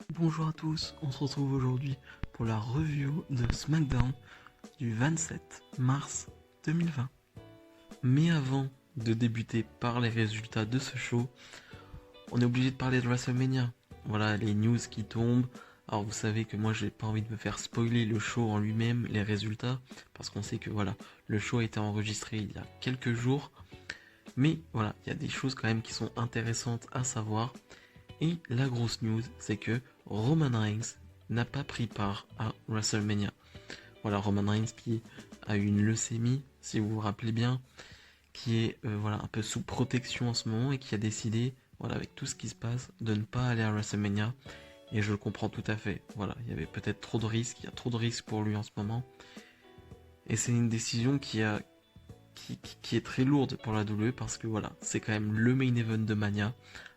Bonjour à tous, on se retrouve aujourd'hui pour la review de SmackDown du 27 mars 2020. Mais avant de débuter par les résultats de ce show, on est obligé de parler de WrestleMania. Voilà les news qui tombent. Alors vous savez que moi j'ai pas envie de me faire spoiler le show en lui-même, les résultats, parce qu'on sait que voilà, le show a été enregistré il y a quelques jours. Mais voilà, il y a des choses quand même qui sont intéressantes à savoir. Et la grosse news, c'est que Roman Reigns n'a pas pris part à WrestleMania. Voilà, Roman Reigns qui a eu une leucémie, si vous vous rappelez bien, qui est voilà, un peu sous protection en ce moment et qui a décidé, voilà, avec tout ce qui se passe, de ne pas aller à WrestleMania. Et je le comprends tout à fait. Voilà, il y avait peut-être trop de risques, il y a trop de risques pour lui en ce moment. Et c'est une décision qui est très lourde pour la WWE parce que voilà, c'est quand même le main event de Mania.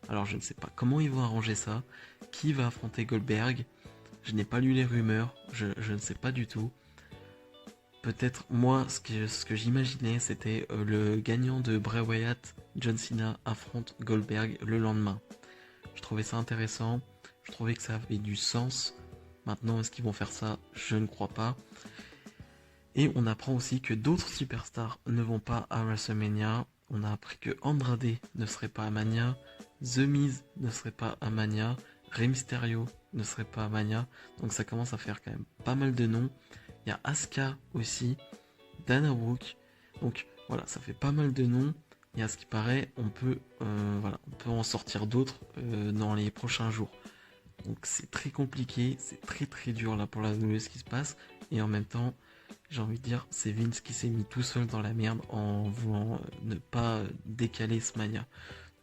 Alors je ne sais pas comment ils vont arranger ça, qui va affronter Goldberg. Je n'ai pas lu les rumeurs, je ne sais pas du tout. Peut-être moi, ce que j'imaginais, c'était le gagnant de Bray Wyatt, John Cena, affronte Goldberg le lendemain. Je trouvais ça intéressant, je trouvais que ça avait du sens. Maintenant, est-ce qu'ils vont faire ça? Je ne crois pas. Et on apprend aussi que d'autres superstars ne vont pas à WrestleMania. On a appris que Andrade ne serait pas à Mania, The Miz ne serait pas à Mania, Rey Mysterio ne serait pas à Mania. Donc ça commence à faire quand même pas mal de noms. Il y a Asuka aussi, Dana Brooke. Donc voilà, ça fait pas mal de noms. Et à ce qui paraît, on peut en sortir d'autres dans les prochains jours. Donc c'est très compliqué, c'est très très dur là pour la WWE ce qui se passe. Et en même temps, j'ai envie de dire, c'est Vince qui s'est mis tout seul dans la merde en voulant ne pas décaler ce Mania.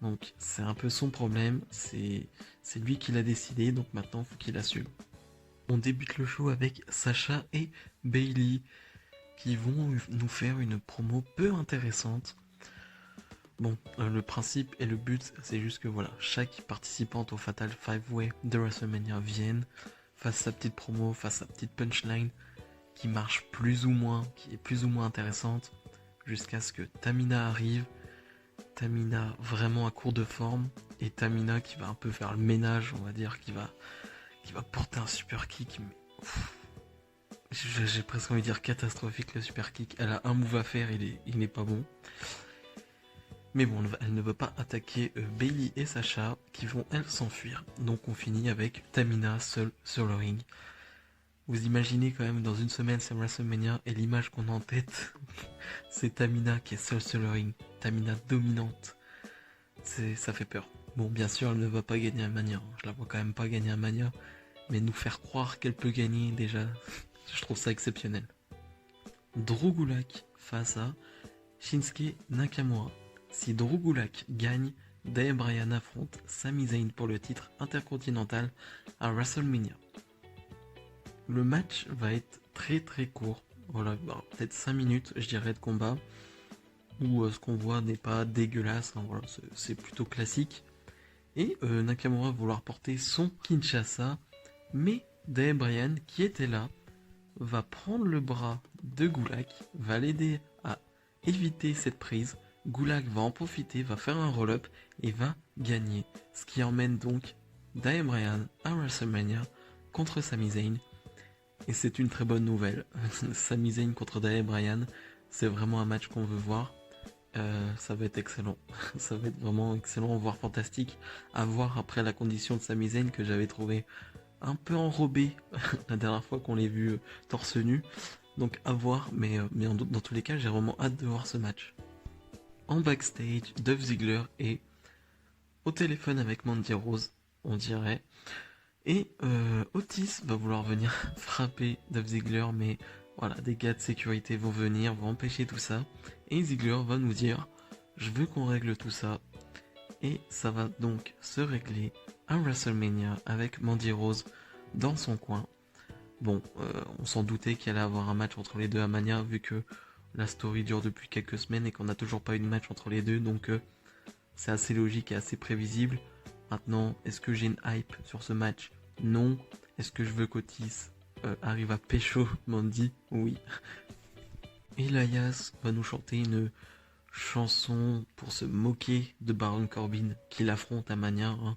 Donc c'est un peu son problème, c'est lui qui l'a décidé, donc maintenant il faut qu'il assume. On débute le show avec Sacha et Bailey qui vont nous faire une promo peu intéressante. Bon, le principe et le but, c'est juste que voilà, chaque participante au Fatal 5-Way de WrestleMania vienne, fasse sa petite promo, fasse sa petite punchline, qui marche plus ou moins, qui est plus ou moins intéressante, jusqu'à ce que Tamina arrive. Tamina vraiment à court de forme, et Tamina qui va un peu faire le ménage, on va dire, qui va porter un super kick. Mais, j'ai presque envie de dire catastrophique le super kick. Elle a un move à faire, il n'est pas bon. Mais bon, elle ne veut pas attaquer Bailey et Sacha, qui vont elles s'enfuir. Donc on finit avec Tamina seule sur le ring. Vous imaginez quand même dans une semaine c'est WrestleMania et l'image qu'on a en tête, c'est Tamina qui est seule sur le ring. Tamina dominante. Ça fait peur. Bon, bien sûr, elle ne va pas gagner un Mania. Je la vois quand même pas gagner un Mania. Mais nous faire croire qu'elle peut gagner déjà, je trouve ça exceptionnel. Drew Gulak face à Shinsuke Nakamura. Si Drew Gulak gagne, Daniel Bryan affronte Sami Zayn pour le titre intercontinental à WrestleMania. Le match va être très très court. Voilà, peut-être 5 minutes, je dirais, de combat. Où ce qu'on voit n'est pas dégueulasse. Hein, voilà, c'est plutôt classique. Et Nakamura va vouloir porter son Kinshasa. Mais Daniel Bryan, qui était là, va prendre le bras de Gulak, va l'aider à éviter cette prise. Gulak va en profiter, va faire un roll-up et va gagner. Ce qui emmène donc Daniel Bryan à WrestleMania contre Sami Zayn. Et c'est une très bonne nouvelle. Sami Zayn contre Daniel Bryan, c'est vraiment un match qu'on veut voir. Ça va être excellent. Ça va être vraiment excellent, voire fantastique. À voir après la condition de Sami Zayn que j'avais trouvé un peu enrobé la dernière fois qu'on l'a vu torse nu. Donc à voir, mais dans tous les cas, j'ai vraiment hâte de voir ce match. En backstage, Dolph Ziggler est au téléphone avec Mandy Rose, on dirait. Et Otis va vouloir venir frapper Dolph Ziggler, mais voilà, des gars de sécurité vont venir, vont empêcher tout ça. Et Ziggler va nous dire, je veux qu'on règle tout ça. Et ça va donc se régler à WrestleMania avec Mandy Rose dans son coin. Bon, on s'en doutait qu'il allait avoir un match entre les deux à Mania, vu que la story dure depuis quelques semaines et qu'on n'a toujours pas eu de match entre les deux, donc c'est assez logique et assez prévisible. Maintenant, est-ce que j'ai une hype sur ce match? Non. Est-ce que je veux qu'Otis arrive à pécho Mandy? Oui. Elias va nous chanter une chanson pour se moquer de Baron Corbin qu'il affronte à Mania. Hein.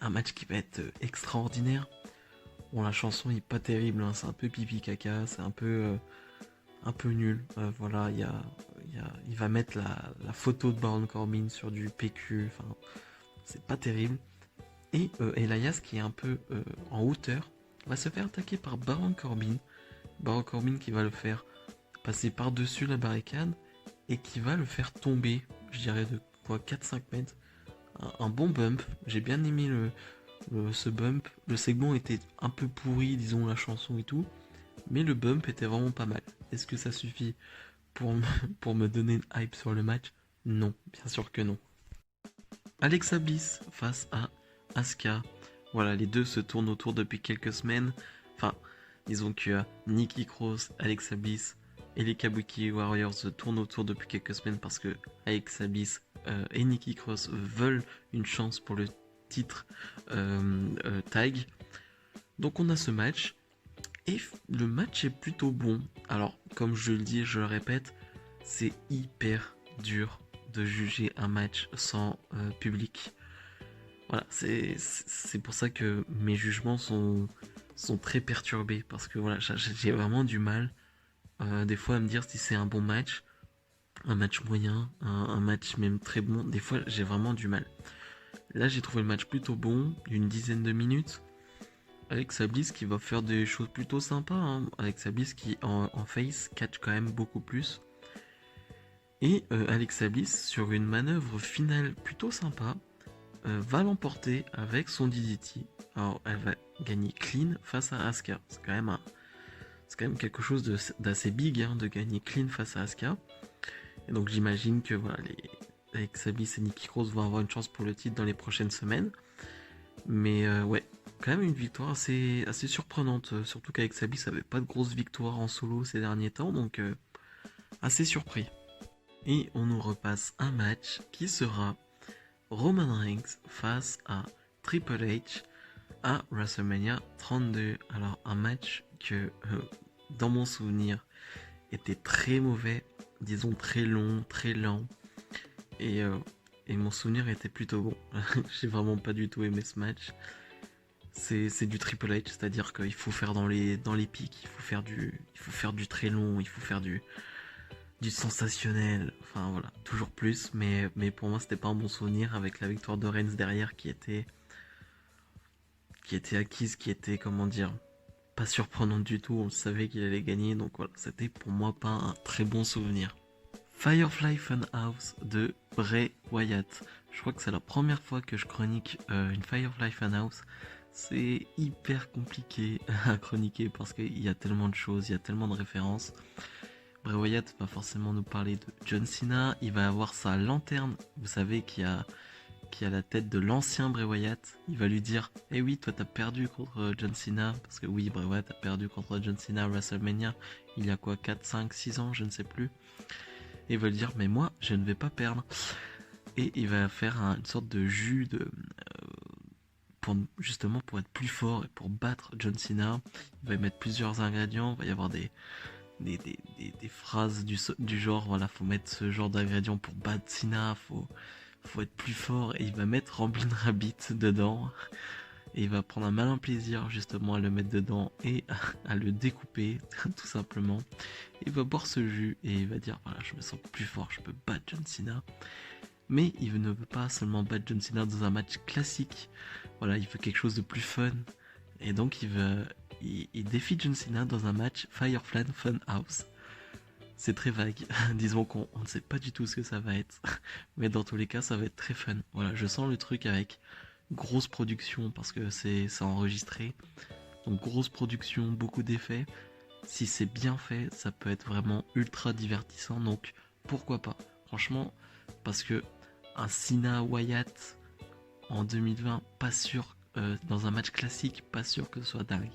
un match qui va être extraordinaire. Bon, la chanson est pas terrible, hein, c'est un peu pipi caca, c'est un peu nul. Voilà, il va mettre la photo de Baron Corbin sur du PQ, enfin, c'est pas terrible. Et Elias, qui est un peu en hauteur, va se faire attaquer par Baron Corbin. Baron Corbin qui va le faire passer par-dessus la barricade et qui va le faire tomber, je dirais de quoi 4-5 mètres. Un bon bump, j'ai bien aimé ce bump. Le segment était un peu pourri, disons, la chanson et tout, mais le bump était vraiment pas mal. Est-ce que ça suffit pour pour me donner une hype sur le match? Non, bien sûr que non. Alexa Bliss face à Asuka. Voilà, les deux se tournent autour depuis quelques semaines. Enfin, disons que Nikki Cross, Alexa Bliss et les Kabuki Warriors se tournent autour depuis quelques semaines parce que Alexa Bliss et Nikki Cross veulent une chance pour le titre tag. Donc on a ce match. Et le match est plutôt bon. Alors, comme je le dis, je le répète, c'est hyper dur de juger un match sans public. Voilà, c'est pour ça que mes jugements sont très perturbés. Parce que voilà, j'ai vraiment du mal des fois à me dire si c'est un bon match, un match moyen, un match même très bon. Des fois, j'ai vraiment du mal. Là, j'ai trouvé le match plutôt bon, d'une dizaine de minutes. Alexa Bliss qui va faire des choses plutôt sympas. Hein. Alexa Bliss qui en face catch quand même beaucoup plus. Et Alexa Bliss sur une manœuvre finale plutôt sympa va l'emporter avec son DDT. Alors elle va gagner clean face à Asuka. C'est quand même quelque chose d'assez big hein, de gagner clean face à Asuka. Et donc j'imagine que voilà, Alexa Bliss et Nikki Cross vont avoir une chance pour le titre dans les prochaines semaines. Mais ouais, quand même une victoire assez surprenante. Surtout qu'Alexa Bliss n'avait pas de grosses victoires en solo ces derniers temps, donc assez surpris. Et on nous repasse un match qui sera Roman Reigns face à Triple H à WrestleMania 32. Alors un match que dans mon souvenir était très mauvais, disons très long, très lent. Et mon souvenir était plutôt bon. J'ai vraiment pas du tout aimé ce match. C'est du Triple H, c'est-à-dire qu'il faut faire dans les pics, il faut faire du très long, il faut faire du sensationnel, enfin voilà, toujours plus, mais pour moi c'était pas un bon souvenir avec la victoire de Reigns derrière qui était acquise, qui était, comment dire, pas surprenante du tout, on savait qu'il allait gagner, donc voilà, c'était pour moi pas un très bon souvenir. Firefly Funhouse de Bray Wyatt. Je crois que c'est la première fois que je chronique une Firefly Funhouse. C'est hyper compliqué à chroniquer parce qu'il y a tellement de choses, il y a tellement de références. Bray Wyatt va forcément nous parler de John Cena. Il va avoir sa lanterne, vous savez, qui a la tête de l'ancien Bray Wyatt. Il va lui dire eh oui, toi t'as perdu contre John Cena. Parce que oui, Bray Wyatt a perdu contre John Cena à WrestleMania il y a quoi, 4, 5, 6 ans, je ne sais plus. Et il va lui dire mais moi, je ne vais pas perdre. Et il va faire une sorte de jus justement pour être plus fort et pour battre John Cena. Il va y mettre plusieurs ingrédients. Il va y avoir des phrases du genre voilà, faut mettre ce genre d'ingrédients pour battre Cena, faut être plus fort, et il va mettre Ramblin' Rabbit dedans et il va prendre un malin plaisir justement à le mettre dedans et à le découper tout simplement. Il va boire ce jus et il va dire voilà, je me sens plus fort, je peux battre John Cena. Mais il ne veut pas seulement battre John Cena dans un match classique, voilà, il veut quelque chose de plus fun, et donc il défie John Cena dans un match Firefly Funhouse. C'est très vague, disons qu'on ne sait pas du tout ce que ça va être, mais dans tous les cas ça va être très fun. Voilà, je sens le truc avec grosse production parce que c'est enregistré, donc grosse production, beaucoup d'effets. Si c'est bien fait, ça peut être vraiment ultra divertissant, donc pourquoi pas. Franchement, parce que un Cena Wyatt en 2020, pas sûr, dans un match classique, pas sûr que ce soit dingue.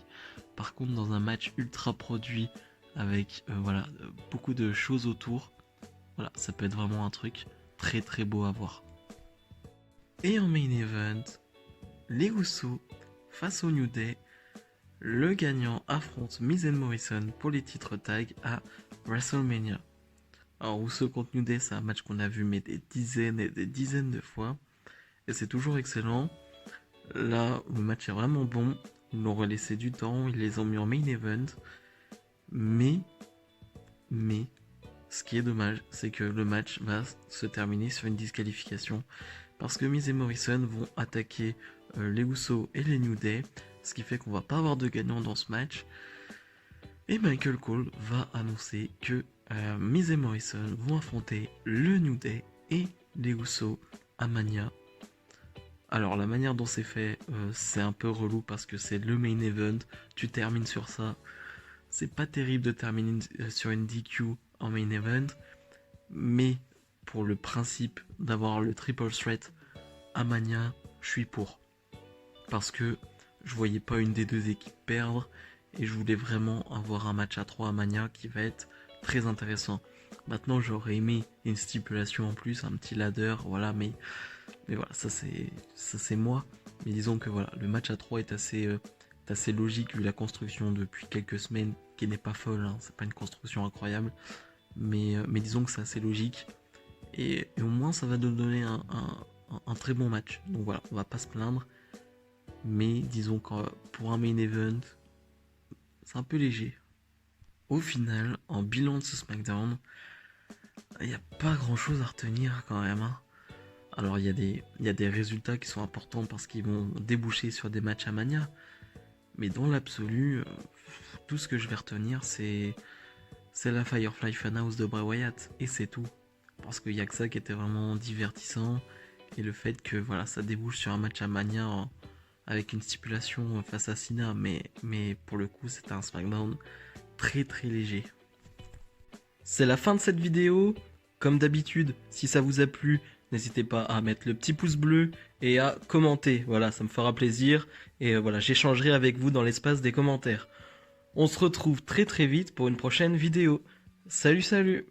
Par contre, dans un match ultra produit, avec voilà, beaucoup de choses autour, voilà, ça peut être vraiment un truc très très beau à voir. Et en main event, les Usos face au New Day. Le gagnant affronte Miz and Morrison pour les titres tag à WrestleMania. Alors Usos contre New Day, c'est un match qu'on a vu mais des dizaines et des dizaines de fois. Et c'est toujours excellent. Là, le match est vraiment bon. Ils l'ont laissé du temps, ils les ont mis en main event. Mais, ce qui est dommage, c'est que le match va se terminer sur une disqualification. Parce que Miz et Morrison vont attaquer les Usos et les New Day. Ce qui fait qu'on va pas avoir de gagnant dans ce match. Et Michael Cole va annoncer que Miz et Morrison vont affronter le New Day et les Usos à Mania. Alors la manière dont c'est fait, c'est un peu relou parce que c'est le main event, tu termines sur ça. C'est pas terrible de terminer sur une DQ en main event, mais pour le principe d'avoir le triple threat à Mania, je suis pour. Parce que je voyais pas une des deux équipes perdre et je voulais vraiment avoir un match à 3 à Mania qui va être très intéressant. Maintenant, j'aurais aimé une stipulation en plus, un petit ladder, voilà, mais voilà, ça c'est moi. Mais disons que voilà, le match à 3 est assez logique vu la construction depuis quelques semaines, qui n'est pas folle, hein, c'est pas une construction incroyable, mais disons que c'est assez logique. Et au moins ça va nous donner un très bon match. Donc voilà, on va pas se plaindre. Mais disons que pour un main event, c'est un peu léger. Au final, en bilan de ce SmackDown, il n'y a pas grand chose à retenir quand même, hein. Alors il y a des résultats qui sont importants parce qu'ils vont déboucher sur des matchs à Mania. Mais dans l'absolu, tout ce que je vais retenir c'est la Firefly Funhouse de Bray Wyatt. Et c'est tout. Parce qu'il n'y a que ça qui était vraiment divertissant. Et le fait que voilà, ça débouche sur un match à Mania avec une stipulation face à Cena. Mais pour le coup c'était un SmackDown très très léger. C'est la fin de cette vidéo. Comme d'habitude, si ça vous a plu, n'hésitez pas à mettre le petit pouce bleu et à commenter. Voilà, ça me fera plaisir. Et voilà, j'échangerai avec vous dans l'espace des commentaires. On se retrouve très très vite pour une prochaine vidéo. Salut salut!